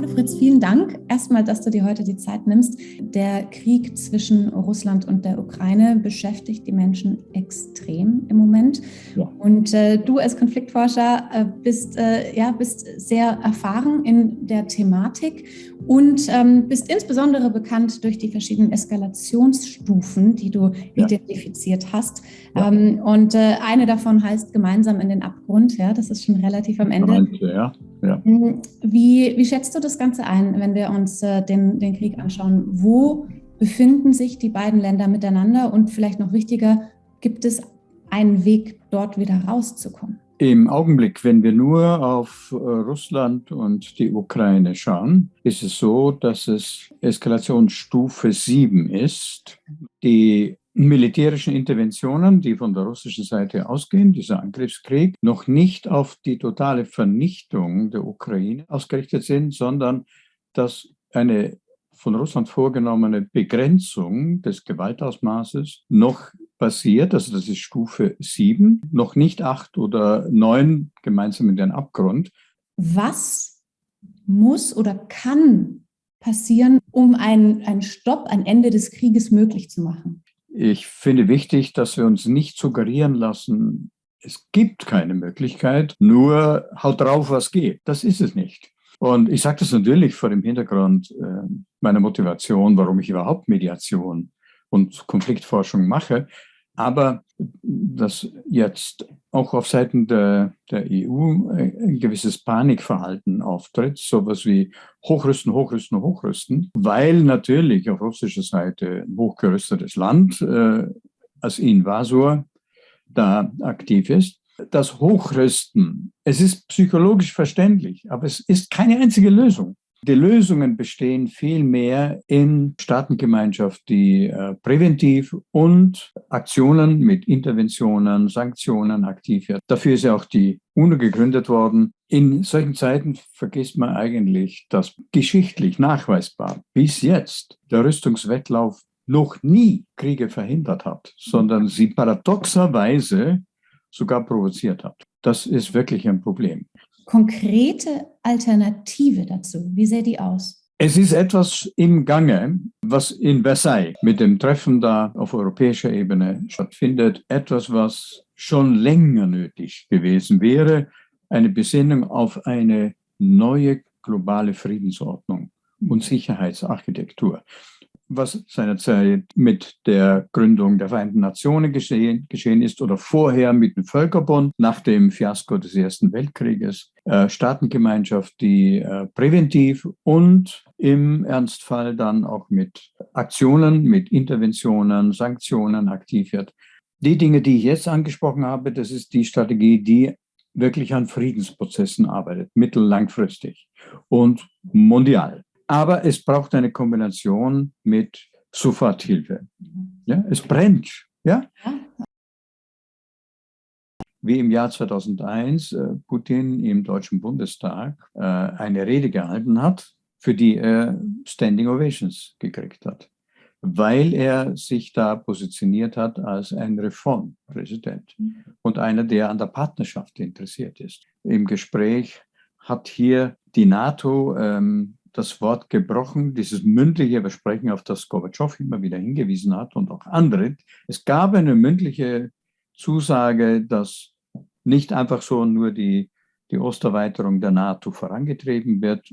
Hallo Fritz, vielen Dank erstmal, dass du dir heute die Zeit nimmst. Der Krieg zwischen Russland und der Ukraine beschäftigt die Menschen extrem im Moment. Ja. Und du als Konfliktforscher bist sehr erfahren in der Thematik und bist insbesondere bekannt durch die verschiedenen Eskalationsstufen, die du identifiziert hast. Ja. Und eine davon heißt gemeinsam in den Abgrund. Ja, das ist schon relativ am Ende. Ja. Ja. Wie schätzt du das Ganze ein, wenn wir uns den Krieg anschauen? Wo befinden sich die beiden Länder miteinander? Und vielleicht noch wichtiger, gibt es einen Weg, dort wieder rauszukommen? Im Augenblick, wenn wir nur auf Russland und die Ukraine schauen, ist es so, dass es Eskalationsstufe 7 ist. Die militärischen Interventionen, die von der russischen Seite ausgehen, dieser Angriffskrieg, noch nicht auf die totale Vernichtung der Ukraine ausgerichtet sind, sondern dass eine von Russland vorgenommene Begrenzung des Gewaltausmaßes noch passiert, also das ist Stufe 7, noch nicht 8 oder 9 gemeinsam in den Abgrund. Was muss oder kann passieren, um einen Stopp, ein Ende des Krieges möglich zu machen? Ich finde wichtig, dass wir uns nicht suggerieren lassen, es gibt keine Möglichkeit, nur haut drauf, was geht. Das ist es nicht. Und ich sage das natürlich vor dem Hintergrund meiner Motivation, warum ich überhaupt Mediation und Konfliktforschung mache. Aber dass jetzt auch auf Seiten der EU ein gewisses Panikverhalten auftritt, sowas wie Hochrüsten, Hochrüsten, Hochrüsten, weil natürlich auf russischer Seite ein hochgerüstetes Land als Invasor da aktiv ist. Das Hochrüsten, es ist psychologisch verständlich, aber es ist keine einzige Lösung. Die Lösungen bestehen vielmehr in Staatengemeinschaft, die präventiv und Aktionen mit Interventionen, Sanktionen aktiv wird. Dafür ist ja auch die UNO gegründet worden. In solchen Zeiten vergisst man eigentlich, dass geschichtlich nachweisbar bis jetzt der Rüstungswettlauf noch nie Kriege verhindert hat, sondern sie paradoxerweise sogar provoziert hat. Das ist wirklich ein Problem. Konkrete Alternative dazu, wie sähe die aus? Es ist etwas im Gange, was in Versailles mit dem Treffen da auf europäischer Ebene stattfindet. Etwas, was schon länger nötig gewesen wäre. Eine Besinnung auf eine neue globale Friedensordnung und Sicherheitsarchitektur. Was seinerzeit mit der Gründung der Vereinten Nationen geschehen ist oder vorher mit dem Völkerbund nach dem Fiasko des Ersten Weltkrieges. Staatengemeinschaft, die präventiv und im Ernstfall dann auch mit Aktionen, mit Interventionen, Sanktionen aktiv wird. Die Dinge, die ich jetzt angesprochen habe, das ist die Strategie, die wirklich an Friedensprozessen arbeitet, mittellangfristig und mondial. Aber es braucht eine Kombination mit Soforthilfe. Ja, es brennt. Ja? Wie im Jahr 2001 Putin im Deutschen Bundestag eine Rede gehalten hat, für die er Standing Ovations gekriegt hat, weil er sich da positioniert hat als ein Reformpräsident und einer, der an der Partnerschaft interessiert ist. Im Gespräch hat hier die NATO das Wort gebrochen, dieses mündliche Versprechen, auf das Gorbatschow immer wieder hingewiesen hat und auch andere. Es gab eine mündliche Zusage, dass nicht einfach so nur die Osterweiterung der NATO vorangetrieben wird,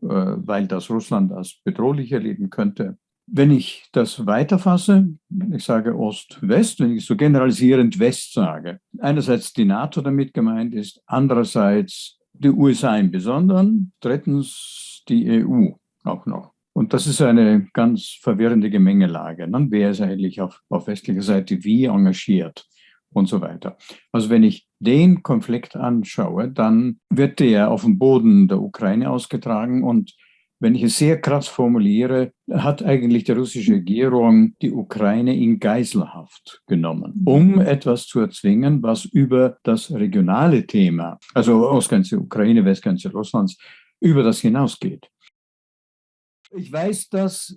weil das Russland als bedrohlich erleben könnte. Wenn ich das weiterfasse, ich sage Ost-West, wenn ich so generalisierend West sage, einerseits die NATO damit gemeint ist, andererseits die USA im Besonderen, drittens die EU auch noch. Und das ist eine ganz verwirrende Gemengelage. Wer ist eigentlich auf westlicher Seite wie engagiert und so weiter. Also wenn ich den Konflikt anschaue, dann wird der auf dem Boden der Ukraine ausgetragen und wenn ich es sehr krass formuliere, hat eigentlich die russische Regierung die Ukraine in Geiselhaft genommen, um etwas zu erzwingen, was über das regionale Thema, also Ostgrenze Ukraine, Westgrenze Russlands, über das hinausgeht. Ich weiß, dass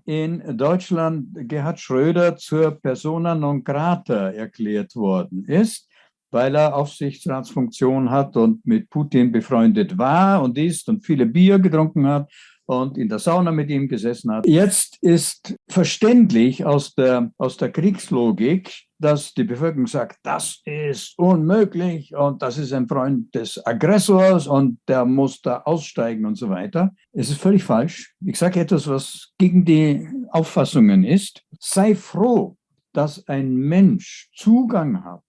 in Deutschland Gerhard Schröder zur Persona non grata erklärt worden ist. weil er Aufsichtsratsfunktion hat und mit Putin befreundet war und ist und viele Bier getrunken hat und in der Sauna mit ihm gesessen hat. Jetzt ist verständlich aus der Kriegslogik, dass die Bevölkerung sagt, das ist unmöglich und das ist ein Freund des Aggressors und der muss da aussteigen und so weiter. Es ist völlig falsch. Ich sage etwas, was gegen die Auffassungen ist. Sei froh, dass ein Mensch Zugang hat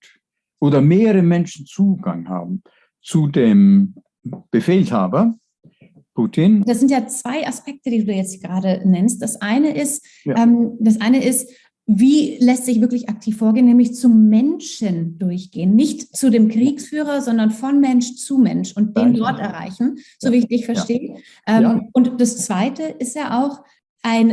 oder mehrere Menschen Zugang haben zu dem Befehlshaber, Putin. Das sind ja zwei Aspekte, die du jetzt gerade nennst. Das eine ist, wie lässt sich wirklich aktiv vorgehen, nämlich zum Menschen durchgehen, nicht zu dem Kriegsführer, sondern von Mensch zu Mensch und den dort erreichen, so wie ich dich verstehe. Und das Zweite ist ja auch,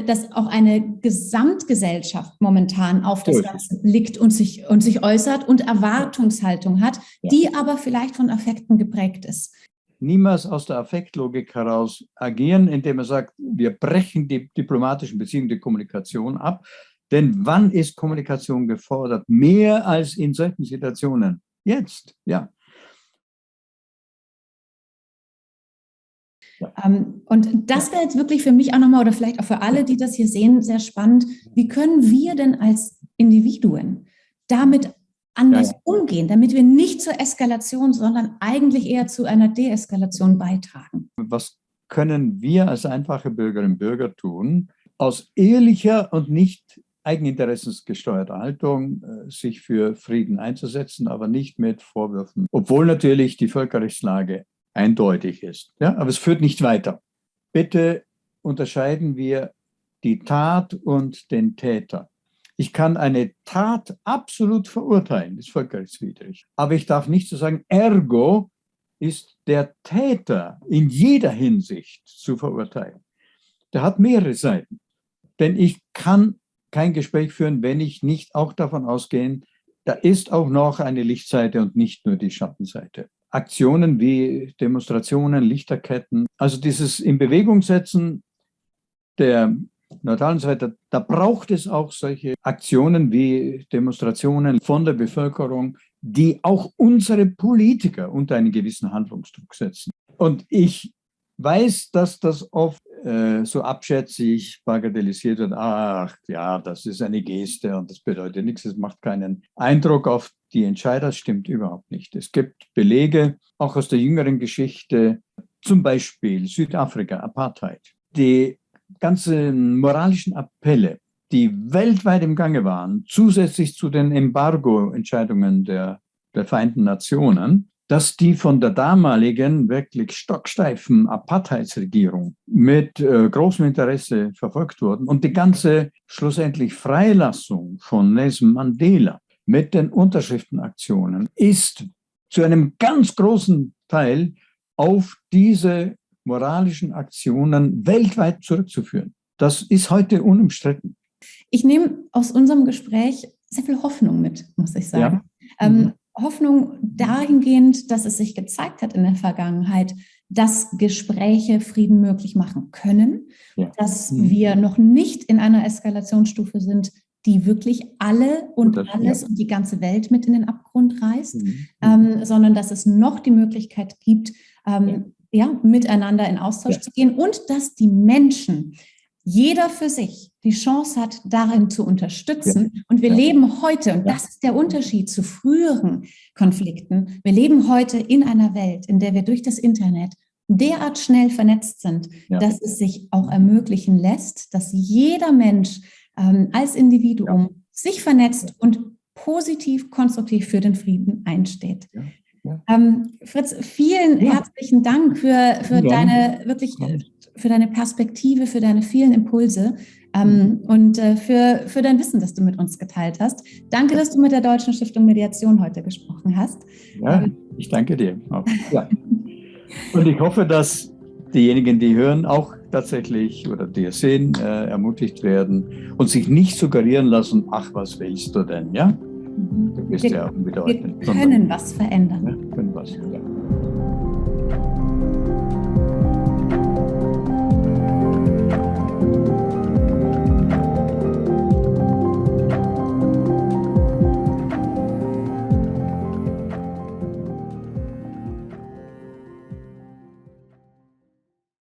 dass auch eine Gesamtgesellschaft momentan auf das Ganze blickt und sich äußert und Erwartungshaltung hat, die aber vielleicht von Affekten geprägt ist. Niemals aus der Affektlogik heraus agieren, indem er sagt, wir brechen die diplomatischen Beziehungen, die Kommunikation ab. Denn wann ist Kommunikation gefordert? Mehr als in solchen Situationen. Jetzt, ja. Und das wäre jetzt wirklich für mich auch nochmal, oder vielleicht auch für alle, die das hier sehen, sehr spannend. Wie können wir denn als Individuen damit anders umgehen, damit wir nicht zur Eskalation, sondern eigentlich eher zu einer Deeskalation beitragen? Was können wir als einfache Bürgerinnen und Bürger tun, aus ehrlicher und nicht eigeninteressensgesteuerter Haltung, sich für Frieden einzusetzen, aber nicht mit Vorwürfen, obwohl natürlich die Völkerrechtslage eindeutig ist. Ja, aber es führt nicht weiter. Bitte unterscheiden wir die Tat und den Täter. Ich kann eine Tat absolut verurteilen, das ist völkerrechtswidrig. Aber ich darf nicht so sagen, ergo ist der Täter in jeder Hinsicht zu verurteilen. Der hat mehrere Seiten. Denn ich kann kein Gespräch führen, wenn ich nicht auch davon ausgehe, da ist auch noch eine Lichtseite und nicht nur die Schattenseite. Aktionen wie Demonstrationen, Lichterketten, also dieses in Bewegung setzen der neutralen Seite, da braucht es auch solche Aktionen wie Demonstrationen von der Bevölkerung, die auch unsere Politiker unter einen gewissen Handlungsdruck setzen. Und ich weiß, dass das oft so abschätzig bagatellisiert wird. Ach ja, das ist eine Geste und das bedeutet nichts, es macht keinen Eindruck auf die Entscheider. Das stimmt überhaupt nicht. Es gibt Belege, auch aus der jüngeren Geschichte, zum Beispiel Südafrika, Apartheid. Die ganzen moralischen Appelle, die weltweit im Gange waren, zusätzlich zu den Embargo-Entscheidungen der Vereinten Nationen, dass die von der damaligen wirklich stocksteifen Apartheidsregierung mit großem Interesse verfolgt wurden und die ganze schlussendlich Freilassung von Nelson Mandela mit den Unterschriftenaktionen ist zu einem ganz großen Teil auf diese moralischen Aktionen weltweit zurückzuführen. Das ist heute unumstritten. Ich nehme aus unserem Gespräch sehr viel Hoffnung mit, muss ich sagen. Ja. Hoffnung dahingehend, dass es sich gezeigt hat in der Vergangenheit, dass Gespräche Frieden möglich machen können, dass wir noch nicht in einer Eskalationsstufe sind, die wirklich alle und alles und die ganze Welt mit in den Abgrund reißt, sondern dass es noch die Möglichkeit gibt, miteinander in Austausch zu gehen und dass die Menschen, jeder für sich, die Chance hat, darin zu unterstützen. Ja. Und wir leben heute, und das ist der Unterschied zu früheren Konflikten, wir leben heute in einer Welt, in der wir durch das Internet derart schnell vernetzt sind, dass es sich auch ermöglichen lässt, dass jeder Mensch als Individuum sich vernetzt und positiv, konstruktiv für den Frieden einsteht. Fritz, vielen herzlichen Dank für deine Perspektive, für deine vielen Impulse und für dein Wissen, das du mit uns geteilt hast. Danke, dass du mit der Deutschen Stiftung Mediation heute gesprochen hast. Ja, ich danke dir. Ja. Und ich hoffe, dass diejenigen, die hören, auch tatsächlich oder die es sehen, ermutigt werden und sich nicht suggerieren lassen, ach, was willst du denn, ja? Du bist ja unbedeutend. Wir können was verändern. Ja, können was, ja.